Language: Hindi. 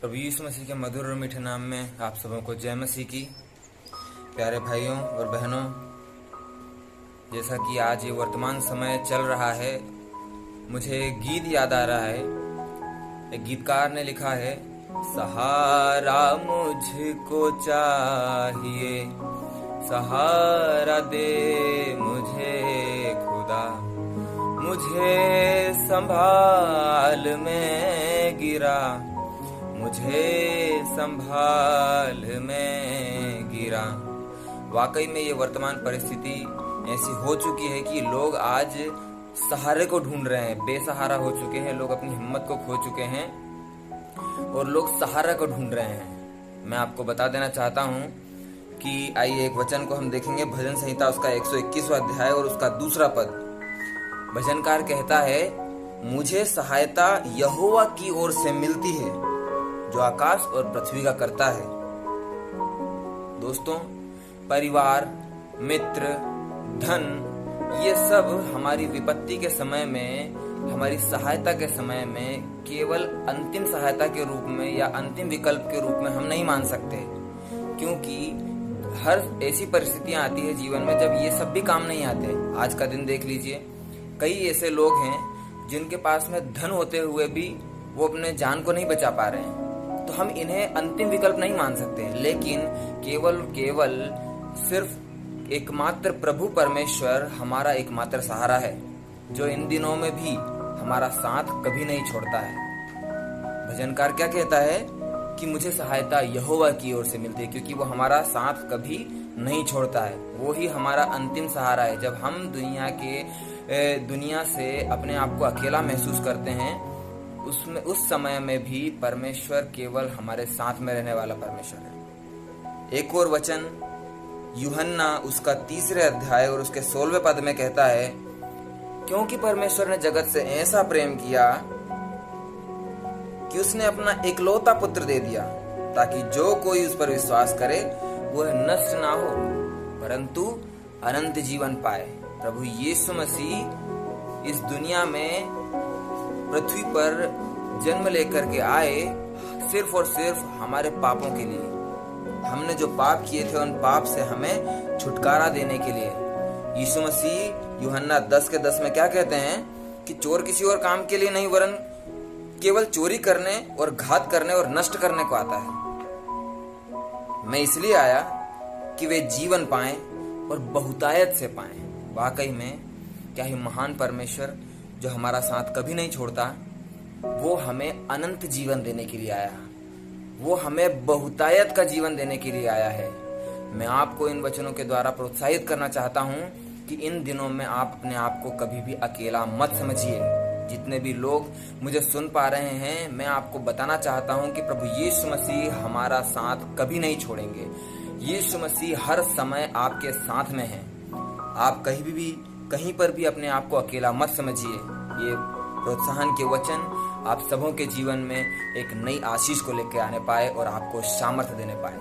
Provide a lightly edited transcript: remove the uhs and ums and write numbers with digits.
प्रभु यीशु मसीह के मधुर और मीठे नाम में आप सबों को जय मसीह की। प्यारे भाइयों और बहनों, जैसा कि आज ये वर्तमान समय चल रहा है, मुझे एक गीत याद आ रहा है। एक गीतकार ने लिखा है, सहारा मुझको चाहिए, सहारा दे मुझे खुदा, मुझे संभाल में गिरा, मुझे संभाल में गिरा। वाकई में ये वर्तमान परिस्थिति ऐसी हो चुकी है कि लोग आज सहारे को ढूंढ रहे हैं, बेसहारा हो चुके हैं, लोग अपनी हिम्मत को खो चुके हैं और लोग सहारा को ढूंढ रहे हैं। मैं आपको बता देना चाहता हूं कि आइए एक वचन को हम देखेंगे, भजन संहिता उसका 121वां अध्याय और उसका 2 पद। भजनकार कहता है, मुझे सहायता यहोवा की ओर से मिलती है जो आकाश और पृथ्वी का करता है। दोस्तों, परिवार, मित्र, धन, ये सब हमारी विपत्ति के समय में, हमारी सहायता के समय में केवल अंतिम सहायता के रूप में या अंतिम विकल्प के रूप में हम नहीं मान सकते, क्योंकि हर ऐसी परिस्थितियां आती है जीवन में जब ये सब भी काम नहीं आते। आज का दिन देख लीजिए, कई ऐसे लोग हैं जिनके पास में धन होते हुए भी वो अपने जान को नहीं बचा पा रहे हैं, तो हम इन्हें अंतिम विकल्प नहीं मान सकते। लेकिन केवल सिर्फ एकमात्र प्रभु परमेश्वर हमारा एकमात्र सहारा है, जो इन दिनों में भी हमारा साथ कभी नहीं छोड़ता है। भजनकार क्या कहता है कि मुझे सहायता यहोवा की ओर से मिलती है, क्योंकि वो हमारा साथ कभी नहीं छोड़ता है। वो ही हमारा अंतिम सहारा है। जब हम दुनिया से अपने आप को अकेला महसूस करते हैं, उस समय में भी परमेश्वर केवल हमारे साथ में रहने वाला परमेश्वर है। एक और वचन यूहन्ना उसका 3 अध्याय और उसके 16वें पद में कहता है, क्योंकि परमेश्वर ने जगत से ऐसा प्रेम किया कि उसने अपना इकलौता पुत्र दे दिया, ताकि जो कोई उस पर विश्वास करे वह नष्ट ना हो परंतु अनंत जीवन पाए। प्रभु यीशु मसीह इस दुनिया में पृथ्वी पर जन्म लेकर के आए सिर्फ और सिर्फ हमारे पापों के लिए। हमने जो पाप किए थे उन पाप से हमें छुटकारा देने के लिए। यीशु मसीह यूहन्ना 10:10 में क्या कहते हैं कि चोर किसी और काम के लिए नहीं वरन केवल चोरी करने और घात करने और नष्ट करने को आता है। मैं इसलिए आया कि वे जीवन पाएं और बहुतायत से पाएं। वाकई में क्या ही महान परमेश्वर जो हमारा साथ कभी नहीं छोड़ता, वो हमें अनंत जीवन देने के लिए आया, वो हमें बहुतायत का जीवन देने के लिए आया है। मैं आपको इन वचनों के द्वारा प्रोत्साहित करना चाहता हूं कि इन दिनों में आप अपने आप को कभी भी अकेला मत समझिए। जितने भी लोग मुझे सुन पा रहे हैं, मैं आपको बताना चाहता हूं कि प्रभु यीशु मसीह हमारा साथ कभी नहीं छोड़ेंगे। यीशु मसीह हर समय आपके साथ में है। आप कहीं पर भी अपने आप को अकेला मत समझिए। ये प्रोत्साहन के वचन आप सबों के जीवन में एक नई आशीष को लेकर आने पाए और आपको सामर्थ्य देने पाए।